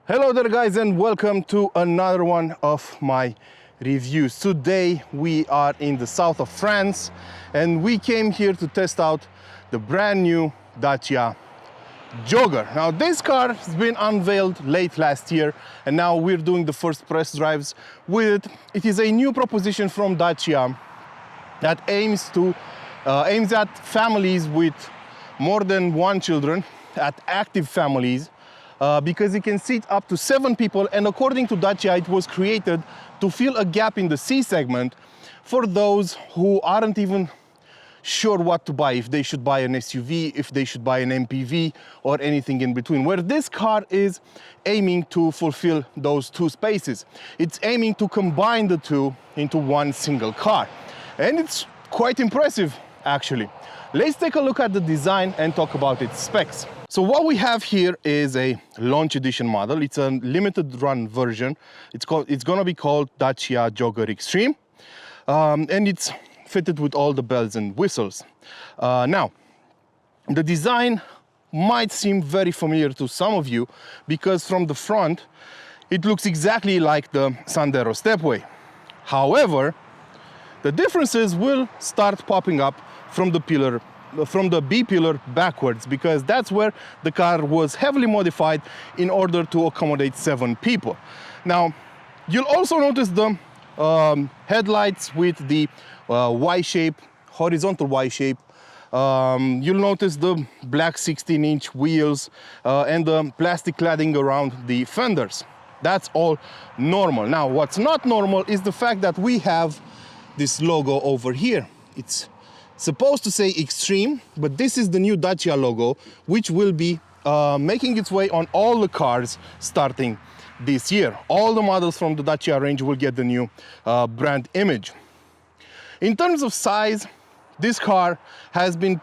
Hello there guys, and welcome to another one of my reviews. Today we are in the south of France and we came here to test out the brand new Dacia Jogger. Now this car has been unveiled late last year and now we're doing the first press drives with it. It is a new proposition from Dacia that aims at families with more than one children, at active families, because it can seat up to 7 people, and according to Dacia it was created to fill a gap in the C segment for those who aren't even sure what to buy, if they should buy an SUV, if they should buy an MPV or anything in between, where this car is aiming to fulfill those two spaces. It's aiming to combine the two into one single car, and it's quite impressive actually. Let's take a look at the design and talk about its specs. So what we have here is a launch edition model. It's a limited run version. It's going to be called Dacia Jogger Extreme, and it's fitted with all the bells and whistles. Now, the design might seem very familiar to some of you because from the front it looks exactly like the Sandero Stepway. However, the differences will start popping up from the B pillar backwards, because that's where the car was heavily modified in order to accommodate 7 people. Now, you'll also notice the headlights with the Y shape, horizontal Y shape. You'll notice the black 16-inch wheels and the plastic cladding around the fenders. That's all normal. Now, what's not normal is the fact that we have this logo over here. It's supposed to say Extreme, but this is the new Dacia logo, which will be making its way on all the cars starting this year. All the models from the Dacia range will get the new brand image. In terms of size, this car has been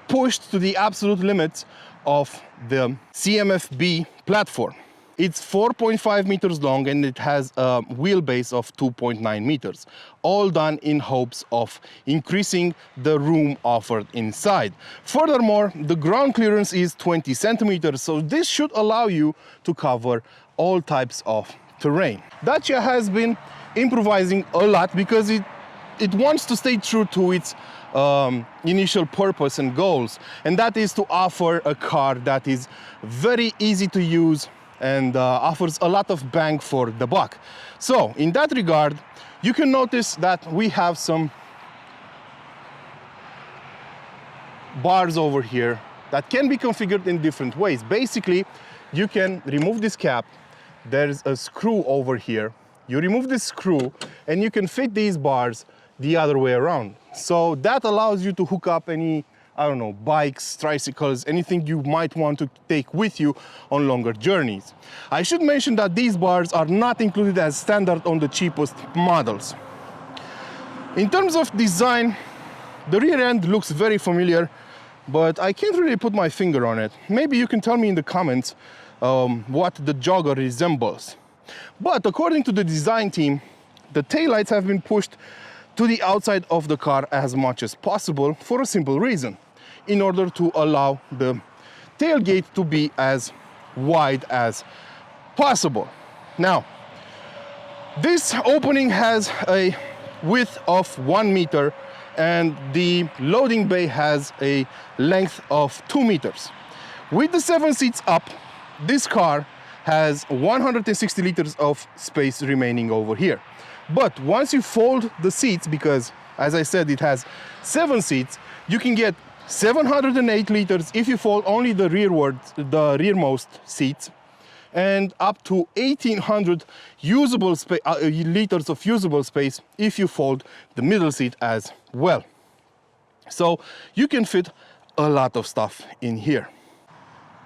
pushed to the absolute limits of the CMF-B platform. It's 4.5 meters long and it has a wheelbase of 2.9 meters, all done in hopes of increasing the room offered inside. Furthermore, the ground clearance is 20 centimeters, so this should allow you to cover all types of terrain. Dacia has been improvising a lot because it wants to stay true to its initial purpose and goals, and that is to offer a car that is very easy to use and offers a lot of bang for the buck. So in that regard, you can notice that we have some bars over here that can be configured in different ways. Basically, you can remove this cap. There's a screw over here. You remove this screw and you can fit these bars the other way around. So that allows you to hook up any, I don't know, bikes, tricycles, anything you might want to take with you on longer journeys. I should mention that these bars are not included as standard on the cheapest models. In terms of design, the rear end looks very familiar, but I can't really put my finger on it. Maybe you can tell me in the comments what the Jogger resembles. But according to the design team, the taillights have been pushed to the outside of the car as much as possible for a simple reason: in order to allow the tailgate to be as wide as possible. Now, this opening has a width of 1 meter and the loading bay has a length of 2 meters. With the 7 seats up, this car has 160 liters of space remaining over here. But once you fold the seats, because as I said it has 7 seats, you can get 708 liters if you fold only the rearmost seats, and up to 1800 liters of usable space if you fold the middle seat as well. So you can fit a lot of stuff in here.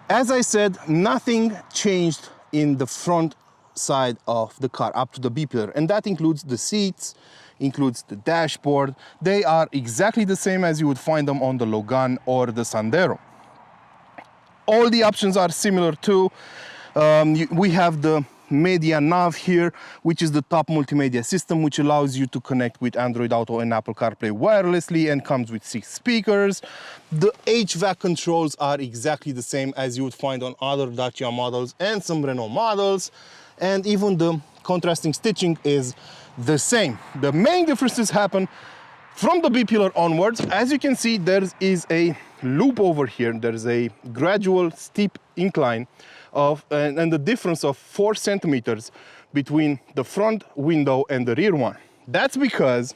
As I said, nothing changed in the front side of the car up to the B pillar, and that includes the seats, includes the dashboard. They are exactly the same as you would find them on the Logan or the Sandero. All the options are similar too. We have the media nav here, which is the top multimedia system, which allows you to connect with Android Auto and Apple CarPlay wirelessly and comes with 6 speakers. The HVAC controls are exactly the same as you would find on other Dacia models and some Renault models. And even the contrasting stitching is the same. The main differences happen from the B-pillar onwards. As you can see, there is a loop over here. There's a gradual steep incline and the difference of 4 centimeters between the front window and the rear one. That's because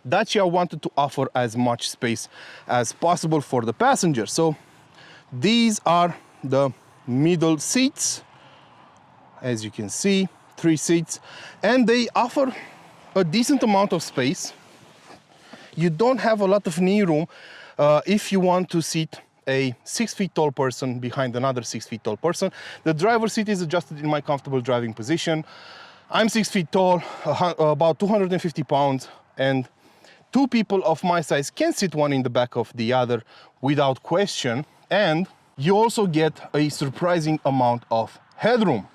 Dacia wanted to offer as much space as possible for the passenger. So these are the middle seats, as you can see, 3 seats, and they offer a decent amount of space. You don't have a lot of knee room if you want to sit a 6 feet tall person behind another 6 feet tall person. The driver's seat is adjusted in my comfortable driving position. I'm 6 feet tall, about 250 pounds, and 2 people of my size can sit one in the back of the other without question. And you also get a surprising amount of headroom.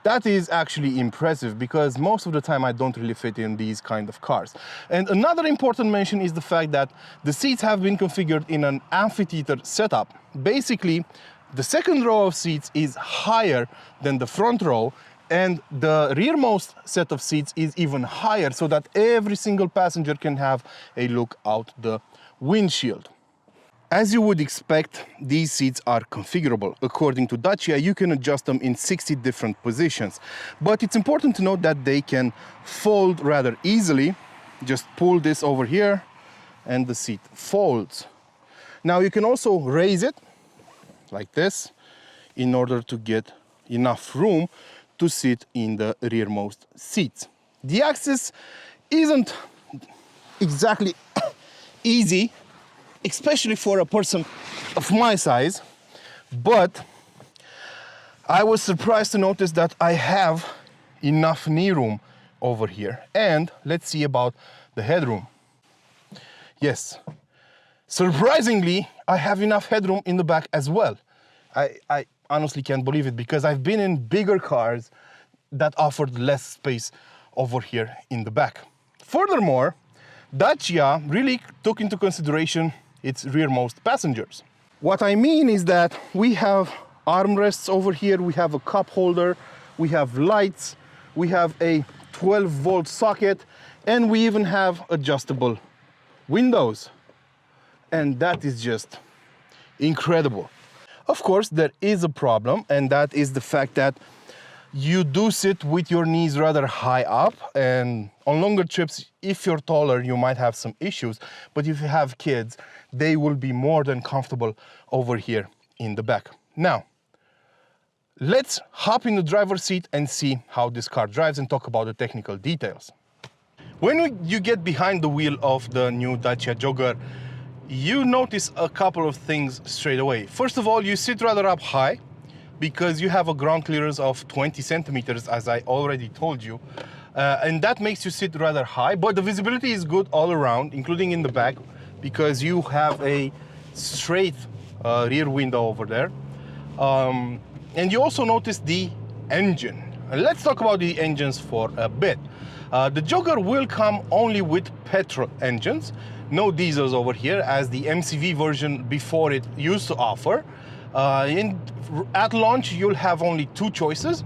That is actually impressive because most of the time I don't really fit in these kind of cars. And another important mention is the fact that the seats have been configured in an amphitheater setup. Basically, the second row of seats is higher than the front row, and the rearmost set of seats is even higher, so that every single passenger can have a look out the windshield. As you would expect, these seats are configurable. According to Dacia, you can adjust them in 60 different positions. But it's important to note that they can fold rather easily. Just pull this over here and the seat folds. Now you can also raise it like this in order to get enough room to sit in the rearmost seats. The access isn't exactly easy, especially for a person of my size, but I was surprised to notice that I have enough knee room over here. And let's see about the headroom. Yes, surprisingly, I have enough headroom in the back as well. I honestly can't believe it because I've been in bigger cars that offered less space over here in the back. Furthermore, Dacia really took into consideration its rearmost passengers. What I mean is that we have armrests over here, we have a cup holder, we have lights, we have a 12-volt socket, and we even have adjustable windows. And that is just incredible. Of course, there is a problem, and that is the fact that you do sit with your knees rather high up, and on longer trips, if you're taller, you might have some issues. But if you have kids, they will be more than comfortable over here in the back. Now, let's hop in the driver's seat and see how this car drives and talk about the technical details. When you get behind the wheel of the new Dacia Jogger, you notice a couple of things straight away. First of all, you sit rather up high because you have a ground clearance of 20 centimeters, as I already told you. And that makes you sit rather high, but the visibility is good all around, including in the back, because you have a straight rear window over there. And you also notice the engine. Let's talk about the engines for a bit. The Jogger will come only with petrol engines, no diesels over here, as the MCV version before it used to offer. At launch, you'll have only 2 choices,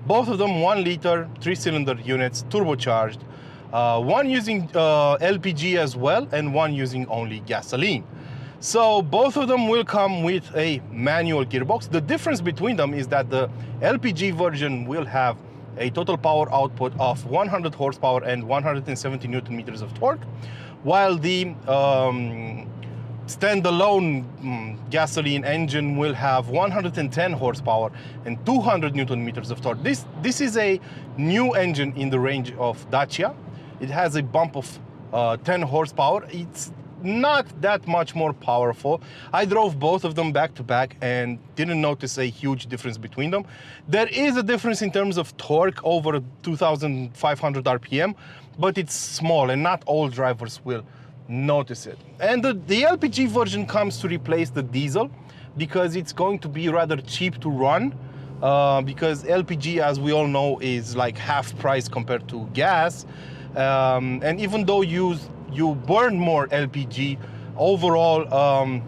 both of them 1-liter 3-cylinder units, turbocharged, one using LPG as well, and one using only gasoline. So both of them will come with a manual gearbox. The difference between them is that the LPG version will have a total power output of 100 horsepower and 170 Newton meters of torque, while the standalone gasoline engine will have 110 horsepower and 200 Newton meters of torque. This is a new engine in the range of Dacia. It has a bump of 10 horsepower. It's not that much more powerful. I drove both of them back to back and didn't notice a huge difference between them. There is a difference in terms of torque over 2,500 RPM, but it's small and not all drivers will notice it. And the LPG version comes to replace the diesel because it's going to be rather cheap to run because LPG, as we all know, is like half price compared to gas. And even though you burn more LPG, overall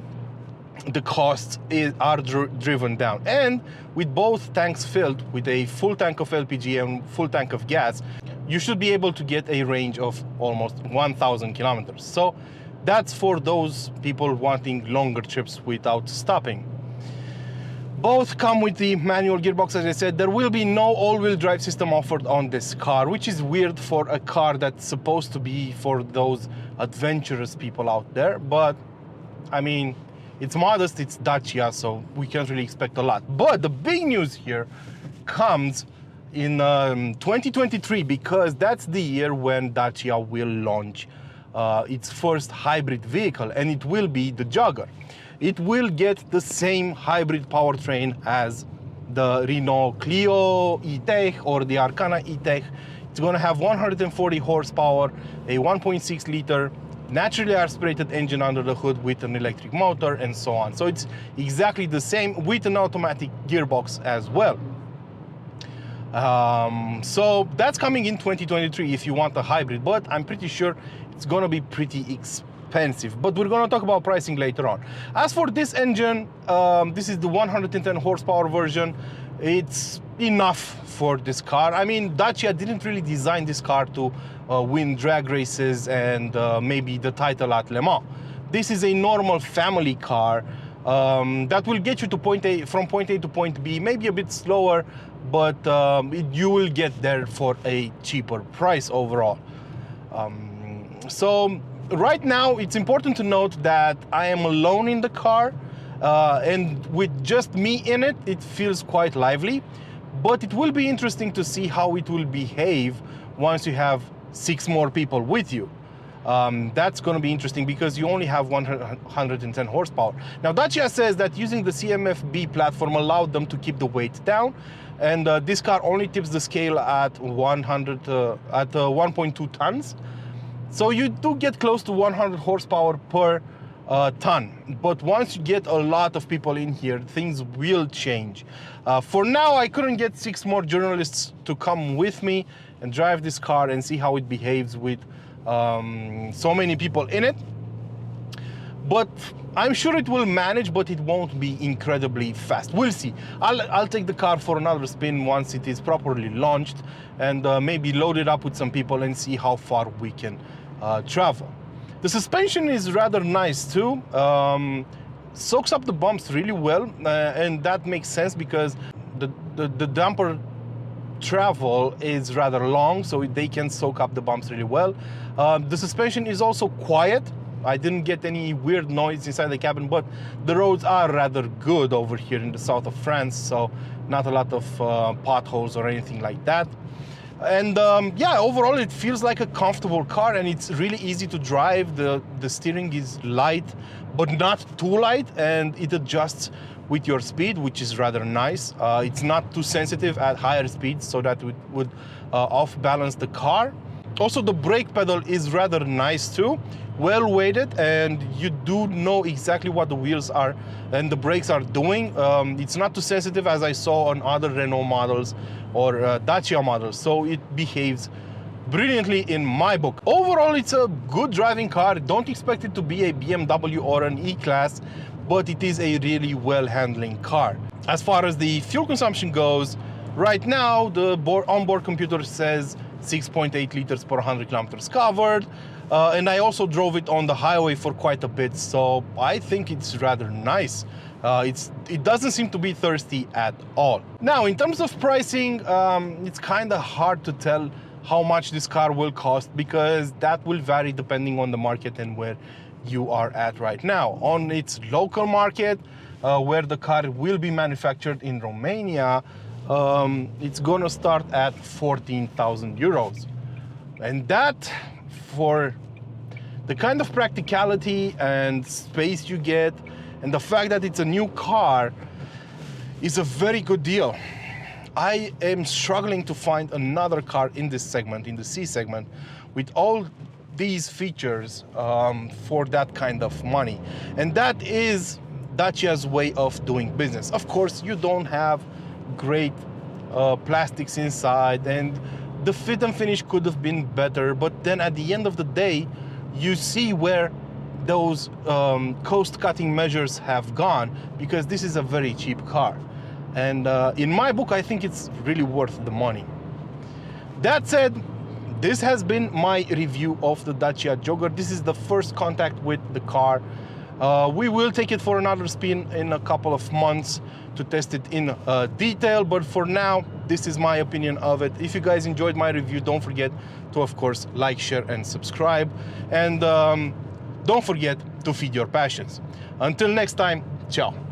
the costs are driven down. And with both tanks filled, with a full tank of LPG and full tank of gas, you should be able to get a range of almost 1,000 kilometers. So that's for those people wanting longer trips without stopping. Both come with the manual gearbox, as I said. There will be no all-wheel drive system offered on this car, which is weird for a car that's supposed to be for those adventurous people out there. But, I mean, it's modest, it's Dacia, so we can't really expect a lot. But the big news here comes in 2023, because that's the year when Dacia will launch its first hybrid vehicle, and it will be the Jogger. It will get the same hybrid powertrain as the Renault Clio E-Tech or the Arcana E-Tech. It's going to have 140 horsepower, a 1.6 liter naturally aspirated engine under the hood with an electric motor, and so on. So it's exactly the same with an automatic gearbox as well. So that's coming in 2023 if you want a hybrid, but I'm pretty sure it's going to be pretty expensive. But we're going to talk about pricing later on. As for this engine, this is the 110 horsepower version. It's enough for this car. I mean, Dacia didn't really design this car to win drag races and maybe the title at Le Mans. This is a normal family car that will get you to from point A to point B, maybe a bit slower, but you will get there for a cheaper price overall. So right now, it's important to note that I am alone in the car, and with just me in it, it feels quite lively. But it will be interesting to see how it will behave once you have 6 more people with you. That's going to be interesting because you only have 110 horsepower. Now, Dacia says that using the CMF-B platform allowed them to keep the weight down, and this car only tips the scale at 1.2 tons. So you do get close to 100 horsepower per ton. But once you get a lot of people in here, things will change. For now, I couldn't get 6 more journalists to come with me and drive this car and see how it behaves with so many people in it. But I'm sure it will manage, but it won't be incredibly fast. We'll see. I'll take the car for another spin once it is properly launched, and maybe load it up with some people and see how far we can travel. The suspension is rather nice too. Soaks up the bumps really well, and that makes sense because the damper travel is rather long, so they can soak up the bumps really well. The suspension is also quiet. I didn't get any weird noise inside the cabin, but the roads are rather good over here in the south of France, so not a lot of potholes or anything like that. And yeah, overall it feels like a comfortable car, and it's really easy to drive. The steering is light, but not too light, and it adjusts with your speed, which is rather nice. It's not too sensitive at higher speeds, so that it would off-balance the car. Also, the brake pedal is rather nice too, well weighted, and you do know exactly what the wheels are and the brakes are doing. It's not too sensitive as I saw on other Renault models or Dacia models, so it behaves brilliantly in my book. Overall, it's a good driving car. Don't expect it to be a BMW or an E-Class, but it is a really well-handling car. As far as the fuel consumption goes, right now the onboard computer says 6.8 liters per 100 kilometers covered, and I also drove it on the highway for quite a bit, so I think it's rather nice. It doesn't seem to be thirsty at all. Now, in terms of pricing, it's kind of hard to tell how much this car will cost, because that will vary depending on the market and where you are at right now. On its local market, where the car will be manufactured in Romania, it's gonna start at 14,000 euros. And that, for the kind of practicality and space you get, and the fact that it's a new car, is a very good deal. I am struggling to find another car in this segment, in the C segment, with all these features for that kind of money. And that is Dacia's way of doing business. Of course, you don't have great plastics inside, and the fit and finish could have been better, but then at the end of the day, you see where those cost-cutting measures have gone, because this is a very cheap car. And in my book, I think it's really worth the money. That said, this has been my review of the Dacia Jogger. This is the first contact with the car. We will take it for another spin in a couple of months to test it in detail, but for now, this is my opinion of it. If you guys enjoyed my review, don't forget to, of course, like, share, and subscribe. And don't forget to feed your passions. Until next time, ciao.